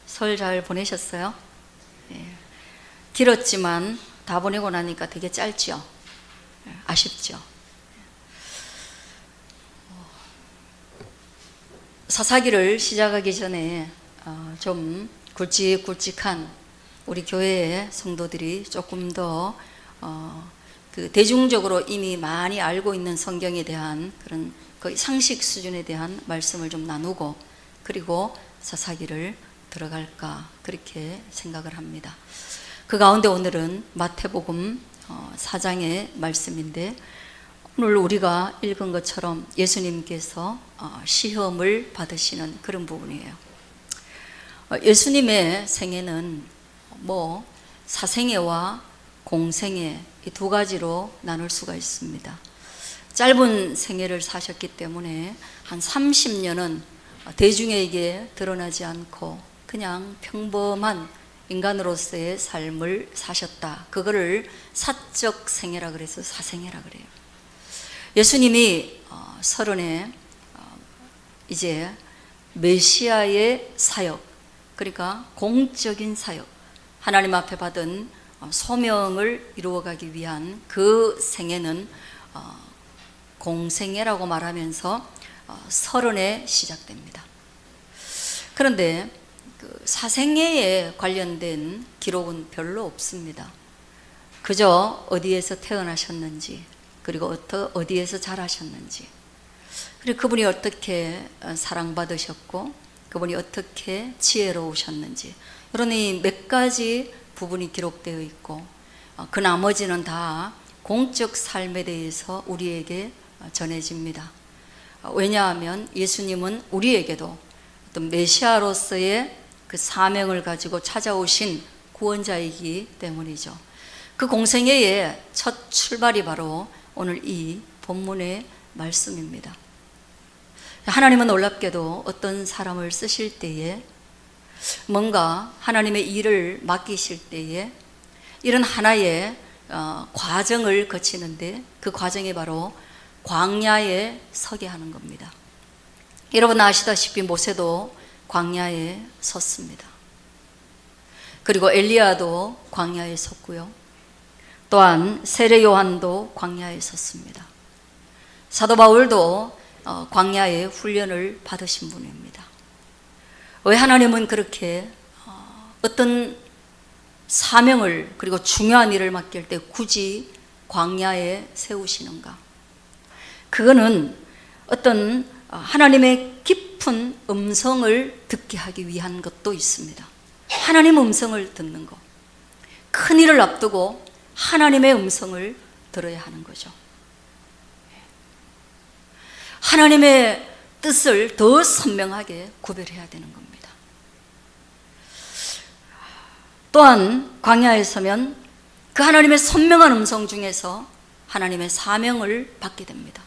설 잘 보내셨어요? 예. 길었지만 다 보내고 나니까 되게 짧죠? 아쉽죠? 사사기를 시작하기 전에 좀 굵직굵직한 우리 교회의 성도들이 조금 더 그 대중적으로 이미 많이 알고 있는 성경에 대한 그런 거의 상식 수준에 대한 말씀을 좀 나누고, 그리고 사사기를 들어갈까 그렇게 생각을 합니다. 그 가운데 오늘은 마태복음 4장의 말씀인데, 오늘 우리가 읽은 것처럼 예수님께서 시험을 받으시는 그런 부분이에요. 예수님의 생애는 사생애와 공생애, 이 두 가지로 나눌 수가 있습니다. 짧은 생애를 사셨기 때문에 한 30년은 대중에게 드러나지 않고 그냥 평범한 인간으로서의 삶을 사셨다. 그거를 사적 생애라 그래서 사생애라 그래요. 예수님이 30에 이제 메시아의 사역, 그러니까 공적인 사역, 하나님 앞에 받은 소명을 이루어가기 위한 그 생애는 공생애라고 말하면서 30에 시작됩니다. 그런데 그 사생애에 관련된 기록은 별로 없습니다. 그저 어디에서 태어나셨는지, 그리고 어디에서 자라셨는지, 그리고 그분이 어떻게 사랑받으셨고 그분이 어떻게 지혜로우셨는지, 이런 이 몇 가지 부분이 기록되어 있고, 그 나머지는 다 공적 삶에 대해서 우리에게 전해집니다. 왜냐하면 예수님은 우리에게도 어떤 메시아로서의 그 사명을 가지고 찾아오신 구원자이기 때문이죠. 그 공생애의 첫 출발이 바로 오늘 이 본문의 말씀입니다. 하나님은 놀랍게도 어떤 사람을 쓰실 때에, 뭔가 하나님의 일을 맡기실 때에 이런 하나의 과정을 거치는데, 그 과정이 바로 광야에 서게 하는 겁니다. 여러분 아시다시피 모세도 광야에 섰습니다. 그리고 엘리야도 광야에 섰고요. 또한 세례 요한도 광야에 섰습니다. 사도 바울도 광야의 훈련을 받으신 분입니다. 왜 하나님은 그렇게 어떤 사명을, 그리고 중요한 일을 맡길 때 굳이 광야에 세우시는가? 그거는 어떤 하나님의 깊은 음성을 듣게 하기 위한 것도 있습니다. 하나님 음성을 듣는 것, 큰 일을 앞두고 하나님의 음성을 들어야 하는 거죠. 하나님의 뜻을 더 선명하게 구별해야 되는 겁니다. 또한 광야에 서면 그 하나님의 선명한 음성 중에서 하나님의 사명을 받게 됩니다.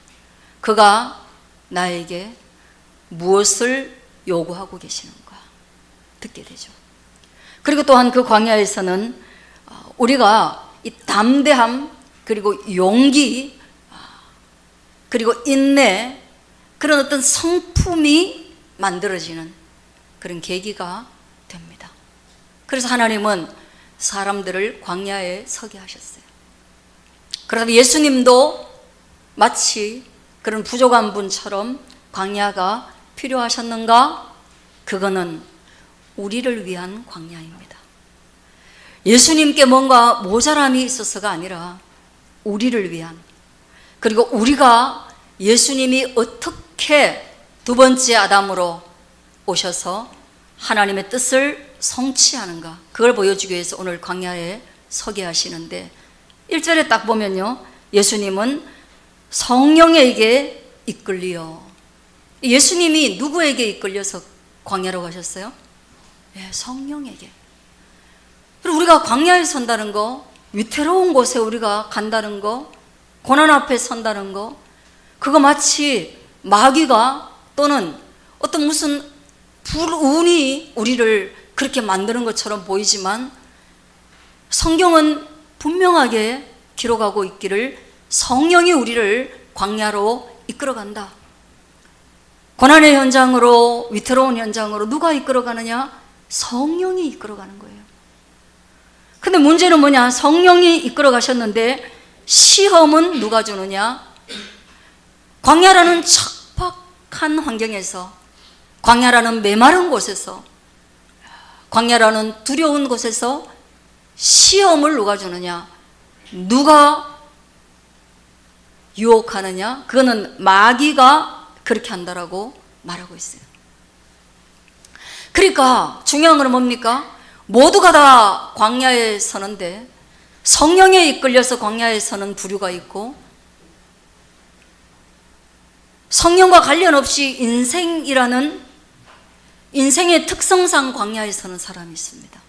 그가 나에게 무엇을 요구하고 계시는가 듣게 되죠. 그리고 또한 그 광야에서는 우리가 이 담대함, 그리고 용기, 그리고 인내, 그런 어떤 성품이 만들어지는 그런 계기가 됩니다. 그래서 하나님은 사람들을 광야에 서게 하셨어요. 그러다 예수님도 마치 그런 부족한 분처럼 광야가 필요하셨는가? 그거는 우리를 위한 광야입니다. 예수님께 뭔가 모자람이 있어서가 아니라 우리를 위한, 그리고 우리가 예수님이 어떻게 두 번째 아담으로 오셔서 하나님의 뜻을 성취하는가, 그걸 보여주기 위해서 오늘 광야에 서게 하시는데, 1절에 딱 보면요, 예수님은 성령에게 이끌리어. 예수님이 누구에게 이끌려서 광야로 가셨어요? 성령에게. 그리고 우리가 광야에 선다는 거, 위태로운 곳에 우리가 간다는 거, 고난 앞에 선다는 거, 그거 마치 마귀가 또는 어떤 무슨 불운이 우리를 그렇게 만드는 것처럼 보이지만, 성경은 분명하게 기록하고 있기를 성령이 우리를 광야로 이끌어간다. 고난의 현장으로, 위태로운 현장으로 누가 이끌어가느냐? 성령이 이끌어가는 거예요. 근데 문제는 뭐냐? 성령이 이끌어가셨는데 시험은 누가 주느냐? 광야라는 척박한 환경에서, 광야라는 메마른 곳에서, 광야라는 두려운 곳에서 시험을 누가 주느냐? 누가 유혹하느냐? 그거는 마귀가 그렇게 한다라고 말하고 있어요. 그러니까 중요한 건 뭡니까? 모두가 다 광야에 서는데 성령에 이끌려서 광야에 서는 부류가 있고, 성령과 관련 없이 인생이라는 인생의 특성상 광야에 서는 사람이 있습니다.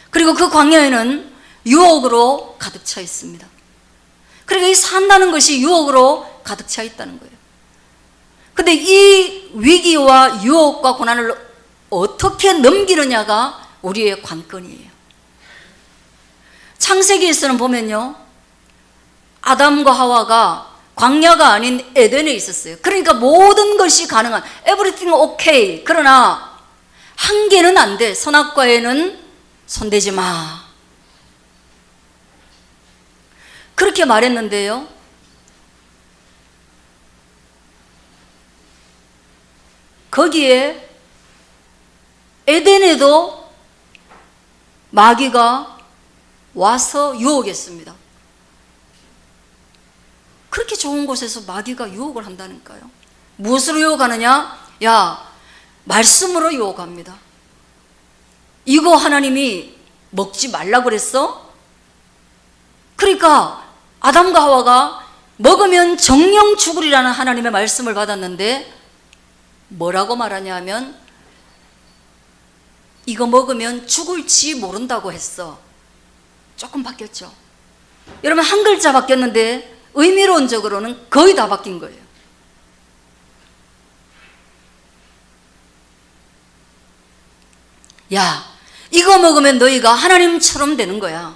그리고 그 광야에는 유혹으로 가득 차 있습니다. 그러니까 이 산다는 것이 유혹으로 가득 차 있다는 거예요. 근데 이 위기와 유혹과 고난을 어떻게 넘기느냐가 우리의 관건이에요. 창세기에서는 보면요, 아담과 하와가 광야가 아닌 에덴에 있었어요. 그러니까 모든 것이 가능한, everything okay. 그러나 한 개는 안 돼. 선악과에는 손대지 마. 그렇게 말했는데요, 거기에 에덴에도 마귀가 와서 유혹했습니다. 그렇게 좋은 곳에서 마귀가 유혹을 한다니까요. 무엇으로 유혹하느냐? 야, 말씀으로 유혹합니다. 이거 하나님이 먹지 말라고 그랬어? 그러니까 아담과 하와가 먹으면 정령 죽으리라는 하나님의 말씀을 받았는데 뭐라고 말하냐 하면, 이거 먹으면 죽을지 모른다고 했어. 조금 바뀌었죠. 여러분, 한 글자 바뀌었는데 의미론적으로는 거의 다 바뀐 거예요. 야, 이거 먹으면 너희가 하나님처럼 되는 거야.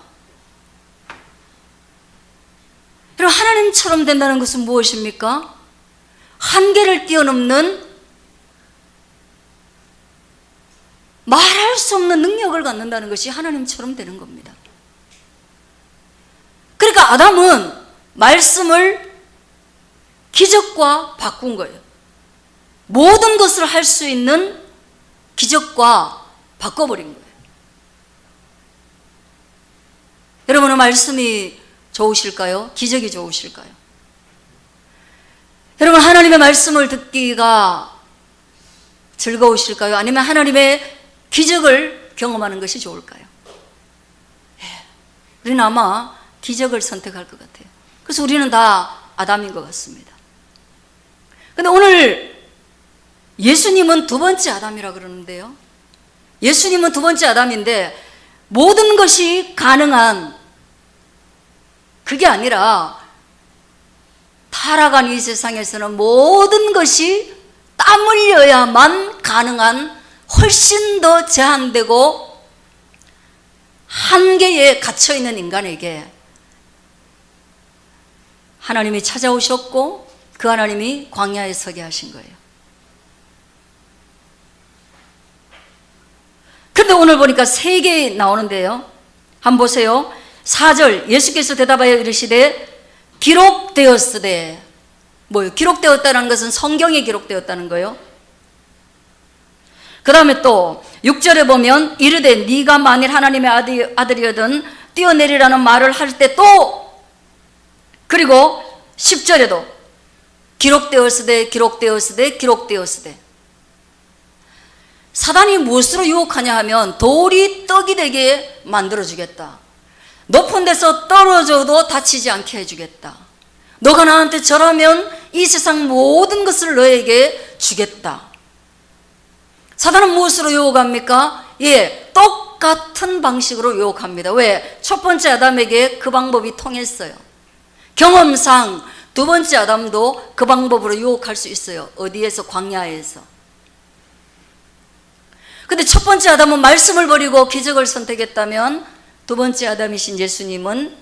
그럼 하나님처럼 된다는 것은 무엇입니까? 한계를 뛰어넘는 말할 수 없는 능력을 갖는다는 것이 하나님처럼 되는 겁니다. 그러니까 아담은 말씀을 기적과 바꾼 거예요. 모든 것을 할 수 있는 기적과 바꿔버린 거예요. 여러분은 말씀이 좋으실까요? 기적이 좋으실까요? 여러분, 하나님의 말씀을 듣기가 즐거우실까요? 아니면 하나님의 기적을 경험하는 것이 좋을까요? 우리는 아마 기적을 선택할 것 같아요. 그래서 우리는 다 아담인 것 같습니다. 근데 오늘 예수님은 두 번째 아담이라 그러는데요, 예수님은 두 번째 아담인데 모든 것이 가능한, 그게 아니라 타락한 이 세상에서는 모든 것이 땀 흘려야만 가능한, 훨씬 더 제한되고 한계에 갇혀있는 인간에게 하나님이 찾아오셨고 그 하나님이 광야에 서게 하신 거예요. 그런데 오늘 보니까 세 개 나오는데요, 한번 보세요. 4절, 예수께서 대답하여 이르시되 기록되었으되, 뭐요? 기록되었다는 것은 성경에 기록되었다는 거예요. 그 다음에 또 6절에 보면 이르되 네가 만일 하나님의 아들이거든 뛰어내리라는 말을 할 때 또, 그리고 10절에도 기록되었으되 기록되었으되 기록되었으되. 사단이 무엇으로 유혹하냐 하면 돌이 떡이 되게 만들어주겠다. 높은 데서 떨어져도 다치지 않게 해주겠다. 너가 나한테 절하면 이 세상 모든 것을 너에게 주겠다. 사단은 무엇으로 유혹합니까? 예, 똑같은 방식으로 유혹합니다. 왜? 첫 번째 아담에게 그 방법이 통했어요. 경험상 두 번째 아담도 그 방법으로 유혹할 수 있어요. 어디에서? 광야에서. 근데 첫 번째 아담은 말씀을 버리고 기적을 선택했다면 두 번째 아담이신 예수님은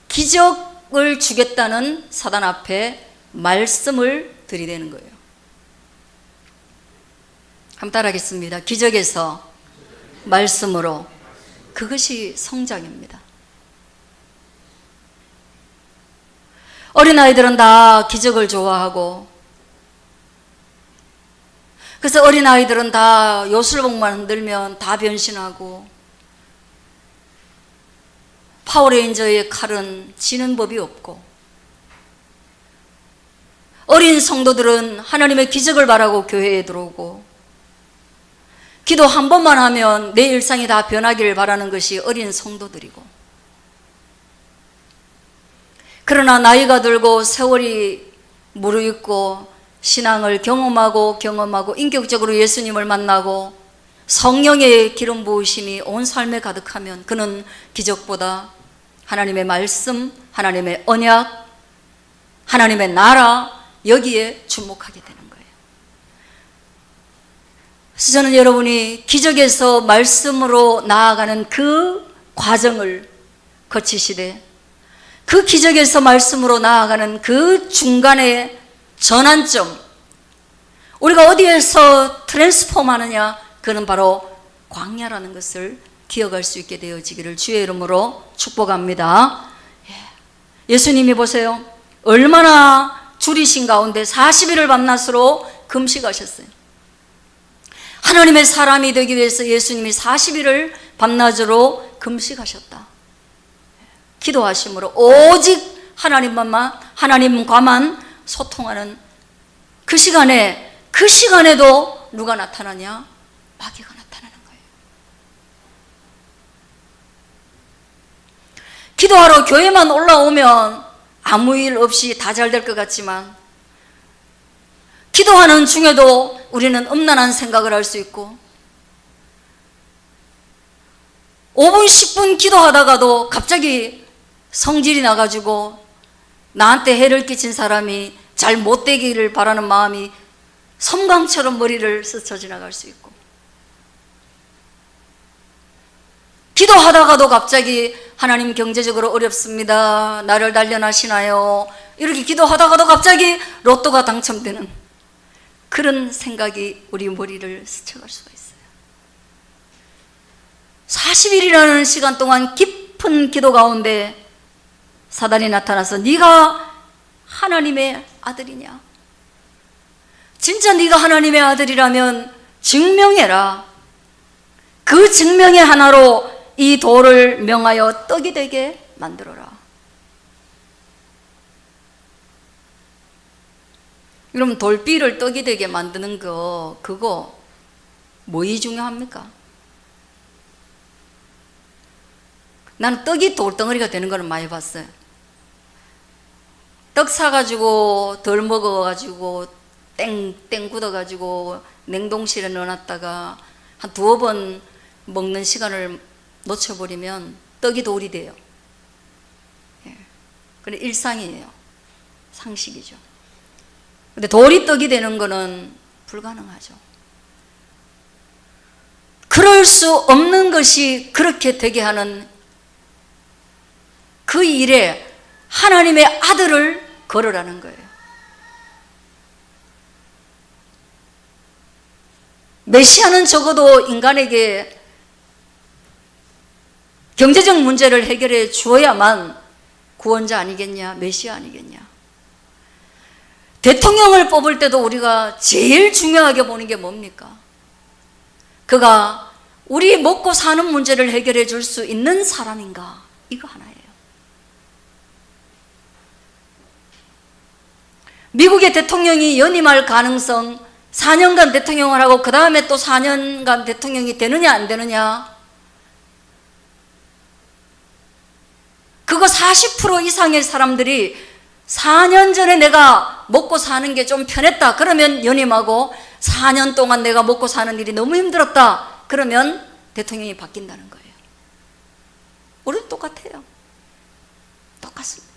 기적을 주겠다는 사단 앞에 말씀을 들이대는 거예요. 한번 따라하겠습니다. 기적에서 말씀으로. 그것이 성장입니다. 어린아이들은 다 기적을 좋아하고, 그래서 어린아이들은 다 요술봉만 흔들면 다 변신하고, 파워레인저의 칼은 지는 법이 없고, 어린 성도들은 하나님의 기적을 바라고 교회에 들어오고, 기도 한 번만 하면 내 일상이 다 변하기를 바라는 것이 어린 성도들이고, 그러나 나이가 들고 세월이 무르익고 신앙을 경험하고 인격적으로 예수님을 만나고 성령의 기름 부으심이 온 삶에 가득하면 그는 기적보다 하나님의 말씀, 하나님의 언약, 하나님의 나라, 여기에 주목하게 되는 거예요. 그래서 저는 여러분이 기적에서 말씀으로 나아가는 그 과정을 거치시되, 그 기적에서 말씀으로 나아가는 그 중간의 전환점, 우리가 어디에서 트랜스폼 하느냐, 그는 바로 광야라는 것을 기억할 수 있게 되어지기를 주의 이름으로 축복합니다. 예수님이 보세요, 얼마나 줄이신 가운데 40일을 밤낮으로 금식하셨어요. 하나님의 사람이 되기 위해서 예수님이 40일을 밤낮으로 금식하셨다. 기도하심으로 오직 하나님과만 소통하는 그 시간에도 누가 나타나냐? 마귀가 나타나는 거예요. 기도하러 교회만 올라오면 아무 일 없이 다 잘 될 것 같지만, 기도하는 중에도 우리는 음란한 생각을 할 수 있고, 5분 10분 기도하다가도 갑자기 성질이 나가지고 나한테 해를 끼친 사람이 잘 못되기를 바라는 마음이 섬광처럼 머리를 스쳐 지나갈 수 있고, 기도하다가도 갑자기 하나님 경제적으로 어렵습니다, 나를 단련하시나요, 이렇게 기도하다가도 갑자기 로또가 당첨되는 그런 생각이 우리 머리를 스쳐갈 수가 있어요. 40일이라는 시간 동안 깊은 기도 가운데 사단이 나타나서 네가 하나님의 아들이냐? 진짜 네가 하나님의 아들이라면 증명해라. 그 증명의 하나로 이 돌을 명하여 떡이 되게 만들어라. 그럼 돌비를 떡이 되게 만드는 그거 뭐이 중요합니까? 나는 떡이 돌덩어리가 되는 거는 많이 봤어요. 떡 사가지고 덜 먹어가지고 땡 굳어가지고 냉동실에 넣어놨다가 한 2번 먹는 시간을 놓쳐버리면 떡이 돌이 돼요. 그래, 일상이에요. 상식이죠. 근데 돌이 떡이 되는 거는 불가능하죠. 그럴 수 없는 것이 그렇게 되게 하는 그 일에 하나님의 아들을 걸으라는 거예요. 메시아는 적어도 인간에게 경제적 문제를 해결해 주어야만 구원자 아니겠냐, 메시아 아니겠냐. 대통령을 뽑을 때도 우리가 제일 중요하게 보는 게 뭡니까? 그가 우리 먹고 사는 문제를 해결해 줄 수 있는 사람인가, 이거 하나예요. 미국의 대통령이 연임할 가능성, 4년간 대통령을 하고 그 다음에 또 4년간 대통령이 되느냐 안 되느냐, 그거 40% 이상의 사람들이 4년 전에 내가 먹고 사는 게 좀 편했다 그러면 연임하고, 4년 동안 내가 먹고 사는 일이 너무 힘들었다 그러면 대통령이 바뀐다는 거예요. 우리도 똑같아요. 똑같습니다.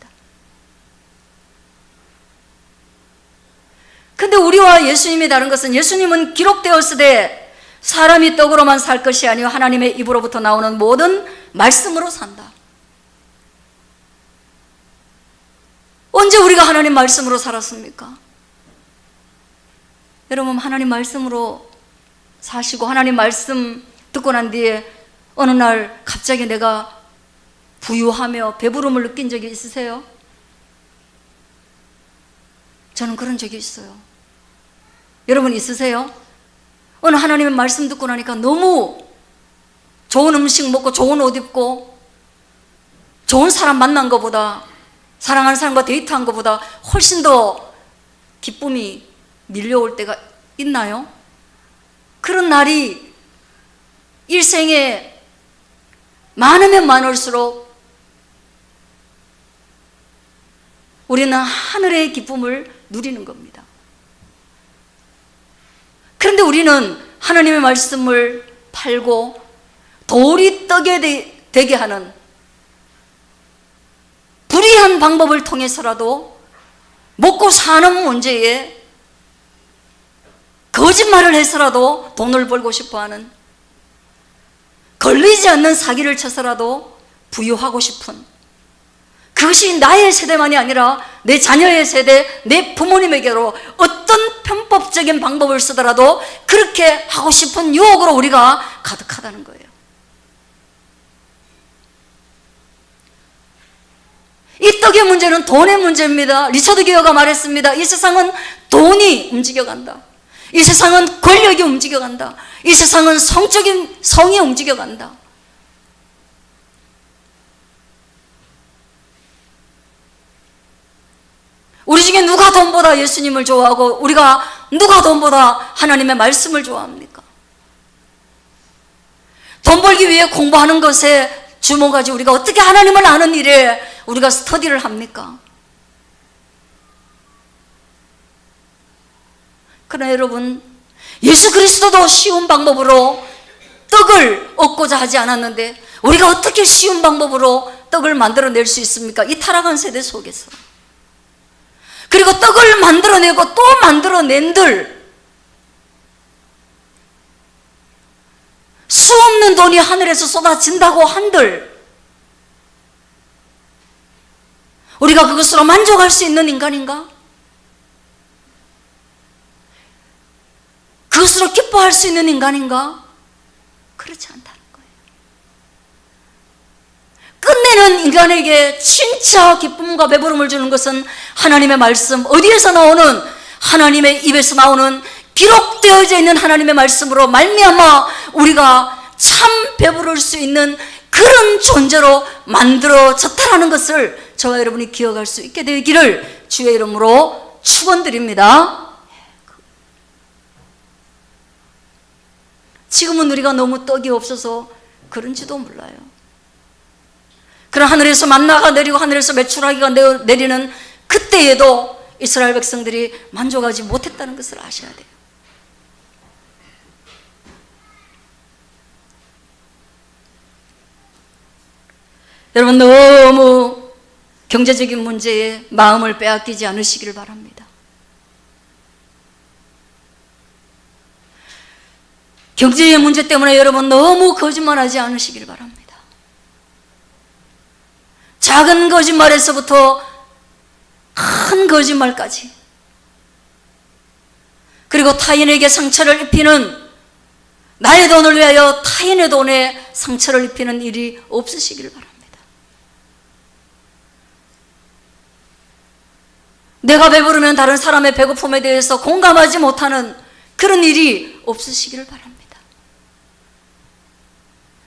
근데 우리와 예수님이 다른 것은, 예수님은 기록되었으되 사람이 떡으로만 살 것이 아니요 하나님의 입으로부터 나오는 모든 말씀으로 산다. 언제 우리가 하나님 말씀으로 살았습니까? 여러분, 하나님 말씀으로 사시고 하나님 말씀 듣고 난 뒤에 어느 날 갑자기 내가 부유하며 배부름을 느낀 적이 있으세요? 저는 그런 적이 있어요. 여러분 있으세요? 어느 하나님의 말씀 듣고 나니까 너무 좋은 음식 먹고 좋은 옷 입고 좋은 사람 만난 것보다, 사랑하는 사람과 데이트한 것보다 훨씬 더 기쁨이 밀려올 때가 있나요? 그런 날이 일생에 많으면 많을수록 우리는 하늘의 기쁨을 누리는 겁니다. 그런데 우리는 하나님의 말씀을 팔고 도리떡에 되게 하는 불의한 방법을 통해서라도 먹고 사는 문제에 거짓말을 해서라도 돈을 벌고 싶어하는, 걸리지 않는 사기를 쳐서라도 부유하고 싶은, 그것이 나의 세대만이 아니라 내 자녀의 세대, 내 부모님에게로 어떤 편법적인 방법을 쓰더라도 그렇게 하고 싶은 유혹으로 우리가 가득하다는 거예요. 이 떡의 문제는 돈의 문제입니다. 리처드 기어가 말했습니다. 이 세상은 돈이 움직여간다. 이 세상은 권력이 움직여간다. 이 세상은 성적인 성이 움직여간다. 우리 중에 누가 돈보다 예수님을 좋아하고 우리가 누가 돈보다 하나님의 말씀을 좋아합니까? 돈 벌기 위해 공부하는 것에 주목하지 우리가 어떻게 하나님을 아는 일에 우리가 스터디를 합니까? 그러나 여러분, 예수 그리스도도 쉬운 방법으로 떡을 얻고자 하지 않았는데 우리가 어떻게 쉬운 방법으로 떡을 만들어낼 수 있습니까? 이 타락한 세대 속에서. 그리고 떡을 만들어내고 또 만들어낸들, 수 없는 돈이 하늘에서 쏟아진다고 한들 우리가 그것으로 만족할 수 있는 인간인가? 그것으로 기뻐할 수 있는 인간인가? 그렇지 않다는 거예요. 끝내는 인간에게 진짜 기쁨과 배부름을 주는 것은 하나님의 말씀, 어디에서 나오는? 하나님의 입에서 나오는 기록되어져 있는 하나님의 말씀으로 말미암아 우리가 참 배부를 수 있는 그런 존재로 만들어졌다라는 것을 저와 여러분이 기억할 수 있게 되기를 주의 이름으로 축원드립니다. 지금은 우리가 너무 떡이 없어서 그런지도 몰라요. 그런 하늘에서 만나가 내리고 하늘에서 메추라기가 내리는 그때에도 이스라엘 백성들이 만족하지 못했다는 것을 아셔야 돼요. 여러분, 너무 경제적인 문제에 마음을 빼앗기지 않으시기를 바랍니다. 경제의 문제 때문에 여러분 너무 거짓말하지 않으시기를 바랍니다. 작은 거짓말에서부터 큰 거짓말까지, 그리고 타인에게 상처를 입히는, 나의 돈을 위하여 타인의 돈에 상처를 입히는 일이 없으시기를 바랍니다. 내가 배부르면 다른 사람의 배고픔에 대해서 공감하지 못하는 그런 일이 없으시기를 바랍니다.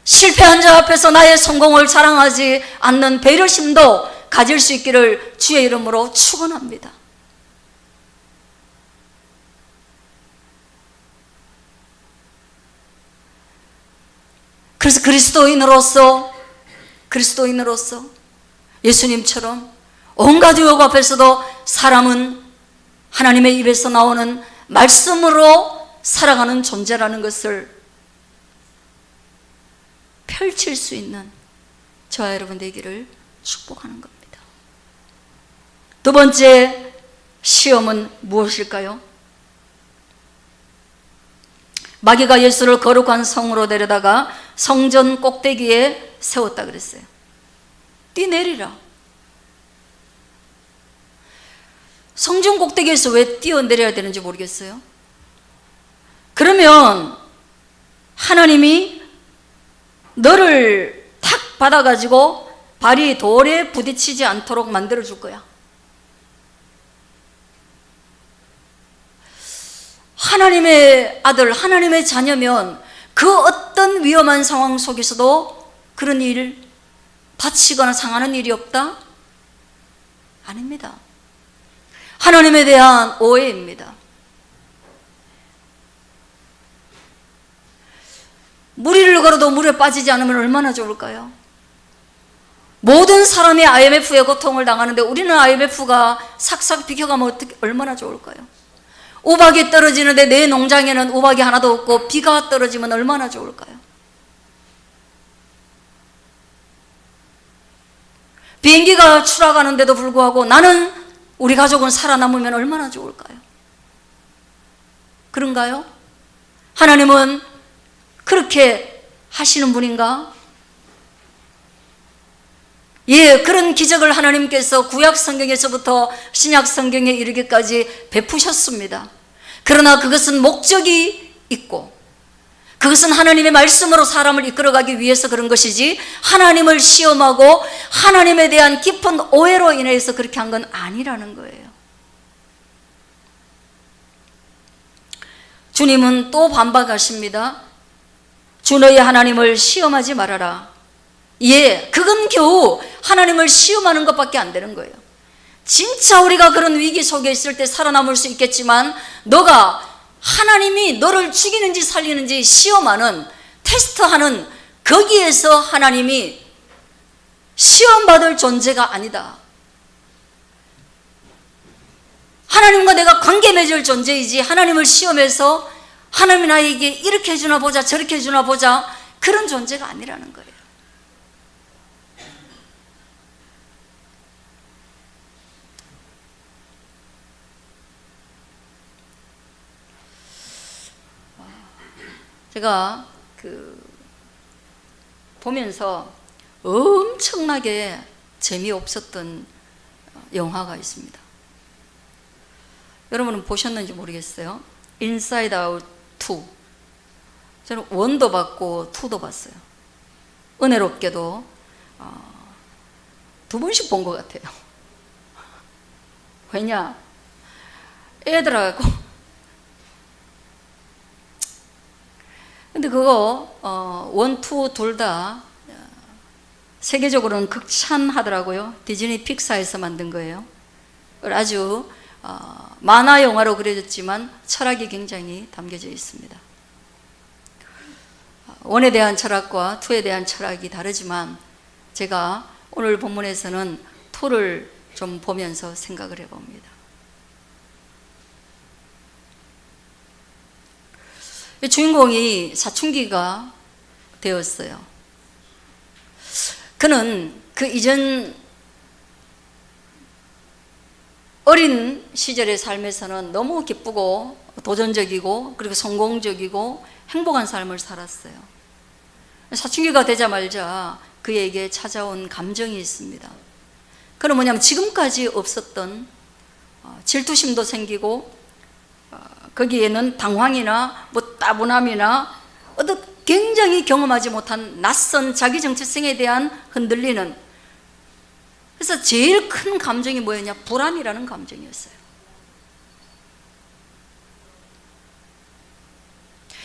실패한 자 앞에서 나의 성공을 자랑하지 않는 배려심도 가질 수 있기를 주의 이름으로 축원합니다. 그래서 그리스도인으로서 예수님처럼 온갖 유혹 앞에서도 사람은 하나님의 입에서 나오는 말씀으로 살아가는 존재라는 것을 펼칠 수 있는 저와 여러분 되기를 축복하는 겁니다. 두 번째 시험은 무엇일까요? 마귀가 예수를 거룩한 성으로 데려다가 성전 꼭대기에 세웠다 그랬어요. 뛰내리라. 성전 꼭대기에서 왜 뛰어내려야 되는지 모르겠어요. 그러면 하나님이 너를 탁 받아가지고 발이 돌에 부딪히지 않도록 만들어줄 거야. 하나님의 아들, 하나님의 자녀면 그 어떤 위험한 상황 속에서도 그런 일, 다치거나 상하는 일이 없다? 아닙니다. 하나님에 대한 오해입니다. 물 위를 걸어도 물에 빠지지 않으면 얼마나 좋을까요? 모든 사람이 IMF에 고통을 당하는데 우리는 IMF가 싹싹 비켜가면 얼마나 좋을까요? 우박이 떨어지는데 내 농장에는 우박이 하나도 없고 비가 떨어지면 얼마나 좋을까요? 비행기가 추락하는데도 불구하고 나는, 우리 가족은 살아남으면 얼마나 좋을까요? 그런가요? 하나님은 그렇게 하시는 분인가? 예, 그런 기적을 하나님께서 구약 성경에서부터 신약 성경에 이르기까지 베푸셨습니다. 그러나 그것은 목적이 있고, 그것은 하나님의 말씀으로 사람을 이끌어가기 위해서 그런 것이지, 하나님을 시험하고 하나님에 대한 깊은 오해로 인해서 그렇게 한 건 아니라는 거예요. 주님은 또 반박하십니다. 주 너희 하나님을 시험하지 말아라. 예, 그건 겨우 하나님을 시험하는 것밖에 안 되는 거예요. 진짜 우리가 그런 위기 속에 있을 때 살아남을 수 있겠지만, 너가 하나님이 너를 죽이는지 살리는지 시험하는, 테스트하는, 거기에서 하나님이 시험받을 존재가 아니다. 하나님과 내가 관계 맺을 존재이지, 하나님을 시험해서 하나님이 나에게 이렇게 해주나 보자 저렇게 해주나 보자, 그런 존재가 아니라는 거예요. 제가 보면서 엄청나게 재미없었던 영화가 있습니다. 여러분은 보셨는지 모르겠어요. 인사이드 아웃 2. 저는 1도 봤고 2도 봤어요. 은혜롭게도 2번씩 본 것 같아요. 왜냐? 애들하고. 근데 그거 1, 2 둘 다 세계적으로는 극찬하더라고요. 디즈니 픽사에서 만든 거예요. 아주 만화 영화로 그려졌지만 철학이 굉장히 담겨져 있습니다. 1에 대한 철학과 2에 대한 철학이 다르지만, 제가 오늘 본문에서는 2를 좀 보면서 생각을 해봅니다. 주인공이 사춘기가 되었어요. 그는 그 이전 어린 시절의 삶에서는 너무 기쁘고 도전적이고 그리고 성공적이고 행복한 삶을 살았어요. 사춘기가 되자마자 그에게 찾아온 감정이 있습니다. 그건 뭐냐면 지금까지 없었던 질투심도 생기고, 거기에는 당황이나 따분함이나 어떤 굉장히 경험하지 못한 낯선 자기 정체성에 대한 흔들리는, 그래서 제일 큰 감정이 뭐였냐? 불안이라는 감정이었어요.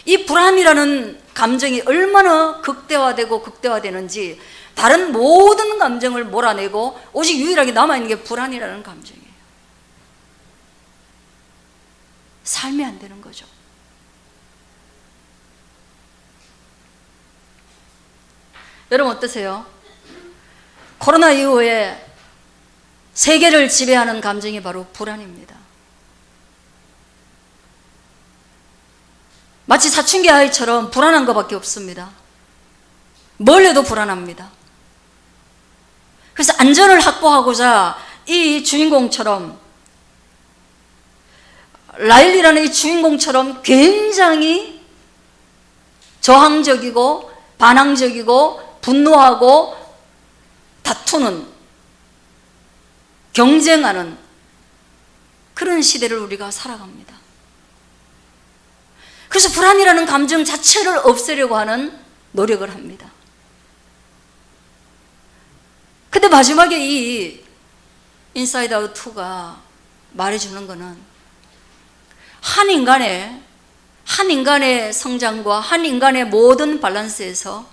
이 불안이라는 감정이 얼마나 극대화되는지, 다른 모든 감정을 몰아내고 오직 유일하게 남아있는 게 불안이라는 감정이에요. 삶이 안 되는 거죠. 여러분 어떠세요? 코로나 이후에 세계를 지배하는 감정이 바로 불안입니다. 마치 사춘기 아이처럼 불안한 것밖에 없습니다. 뭘 해도 불안합니다. 그래서 안전을 확보하고자 이 주인공처럼, 라일리라는 이 주인공처럼 굉장히 저항적이고 반항적이고 분노하고 다투는, 경쟁하는 그런 시대를 우리가 살아갑니다. 그래서 불안이라는 감정 자체를 없애려고 하는 노력을 합니다. 근데 마지막에 이 인사이드 아웃 2가 말해주는 거는 한 인간의 성장과 한 인간의 모든 밸런스에서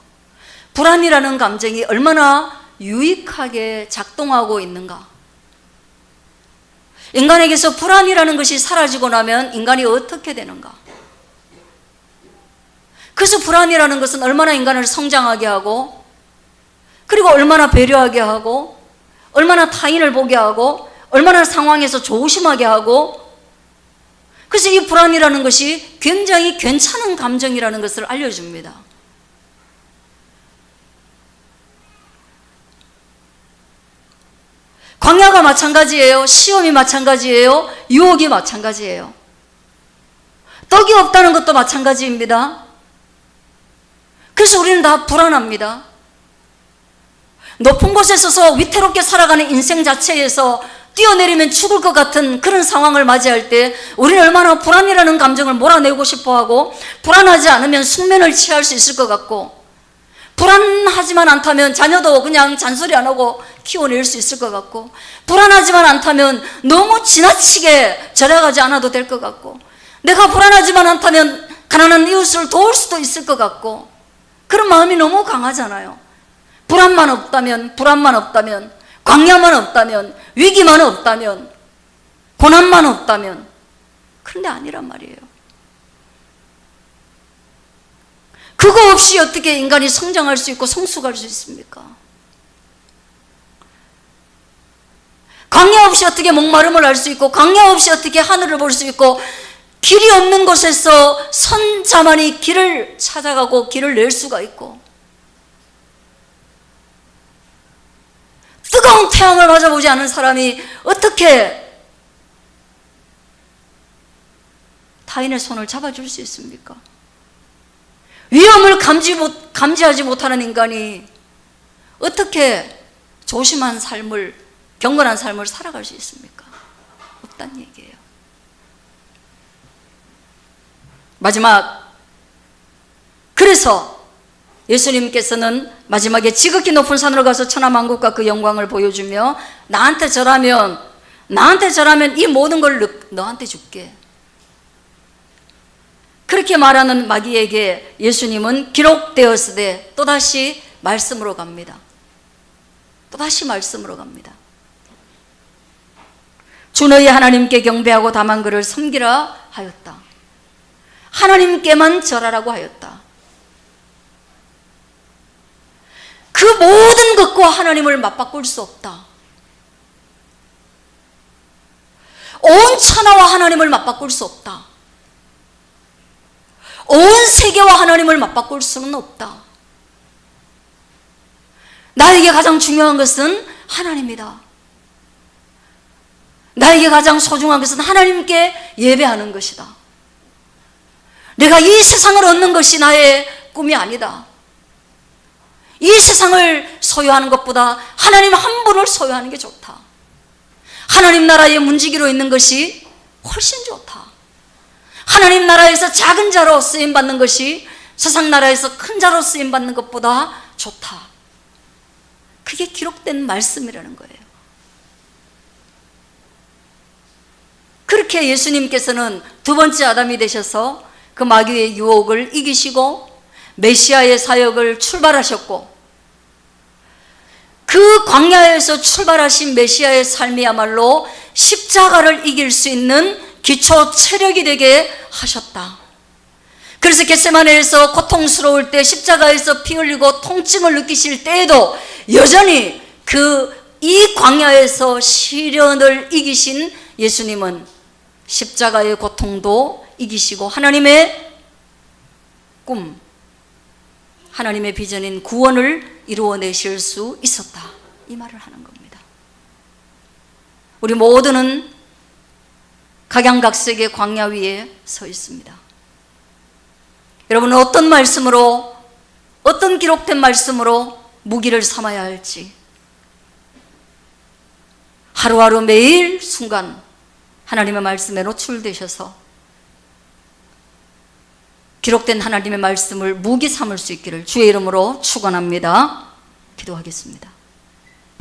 불안이라는 감정이 얼마나 유익하게 작동하고 있는가. 인간에게서 불안이라는 것이 사라지고 나면 인간이 어떻게 되는가. 그래서 불안이라는 것은 얼마나 인간을 성장하게 하고, 그리고 얼마나 배려하게 하고, 얼마나 타인을 보게 하고, 얼마나 상황에서 조심하게 하고, 그래서 이 불안이라는 것이 굉장히 괜찮은 감정이라는 것을 알려줍니다. 광야가 마찬가지예요. 시험이 마찬가지예요. 유혹이 마찬가지예요. 떡이 없다는 것도 마찬가지입니다. 그래서 우리는 다 불안합니다. 높은 곳에 서서 위태롭게 살아가는 인생 자체에서 뛰어내리면 죽을 것 같은 그런 상황을 맞이할 때 우리는 얼마나 불안이라는 감정을 몰아내고 싶어하고, 불안하지 않으면 숙면을 취할 수 있을 것 같고, 불안하지만 않다면 자녀도 그냥 잔소리 안 하고 키워낼 수 있을 것 같고, 불안하지만 않다면 너무 지나치게 절약하지 않아도 될 것 같고, 내가 불안하지만 않다면 가난한 이웃을 도울 수도 있을 것 같고, 그런 마음이 너무 강하잖아요. 불안만 없다면, 광야만 없다면, 위기만 없다면, 고난만 없다면. 그런데 아니란 말이에요. 그거 없이 어떻게 인간이 성장할 수 있고 성숙할 수 있습니까? 광야 없이 어떻게 목마름을 알 수 있고, 광야 없이 어떻게 하늘을 볼 수 있고, 길이 없는 곳에서 선자만이 길을 찾아가고 길을 낼 수가 있고, 뜨거운 태양을 맞아보지 않은 사람이 어떻게 타인의 손을 잡아줄 수 있습니까? 위험을 감지하지 못하는 인간이 어떻게 조심한 삶을, 경건한 삶을 살아갈 수 있습니까? 없단 얘기예요. 마지막, 그래서 예수님께서는 마지막에 지극히 높은 산으로 가서 천하만국과 그 영광을 보여주며 나한테 절하면 이 모든 걸 너한테 줄게. 그렇게 말하는 마귀에게 예수님은 기록되었으되 또다시 말씀으로 갑니다. 또다시 말씀으로 갑니다. 주 너희 하나님께 경배하고 다만 그를 섬기라 하였다. 하나님께만 절하라고 하였다. 그 모든 것과 하나님을 맞바꿀 수 없다. 온 천하와 하나님을 맞바꿀 수 없다. 온 세계와 하나님을 맞바꿀 수는 없다. 나에게 가장 중요한 것은 하나님이다. 나에게 가장 소중한 것은 하나님께 예배하는 것이다. 내가 이 세상을 얻는 것이 나의 꿈이 아니다. 이 세상을 소유하는 것보다 하나님 한 분을 소유하는 게 좋다. 하나님 나라의 문지기로 있는 것이 훨씬 좋다. 하나님 나라에서 작은 자로 쓰임받는 것이 세상 나라에서 큰 자로 쓰임받는 것보다 좋다. 그게 기록된 말씀이라는 거예요. 그렇게 예수님께서는 두 번째 아담이 되셔서 그 마귀의 유혹을 이기시고 메시아의 사역을 출발하셨고, 그 광야에서 출발하신 메시아의 삶이야말로 십자가를 이길 수 있는 기초 체력이 되게 하셨다. 그래서 겟세마네에서 고통스러울 때, 십자가에서 피 흘리고 통증을 느끼실 때에도 여전히 이 광야에서 시련을 이기신 예수님은 십자가의 고통도 이기시고 하나님의 꿈, 하나님의 비전인 구원을 이루어내실 수 있었다. 이 말을 하는 겁니다. 우리 모두는 각양각색의 광야 위에 서 있습니다. 여러분은 어떤 말씀으로, 어떤 기록된 말씀으로 무기를 삼아야 할지, 하루하루 매일 순간 하나님의 말씀에 노출되셔서 기록된 하나님의 말씀을 무기 삼을 수 있기를 주의 이름으로 축원합니다. 기도하겠습니다.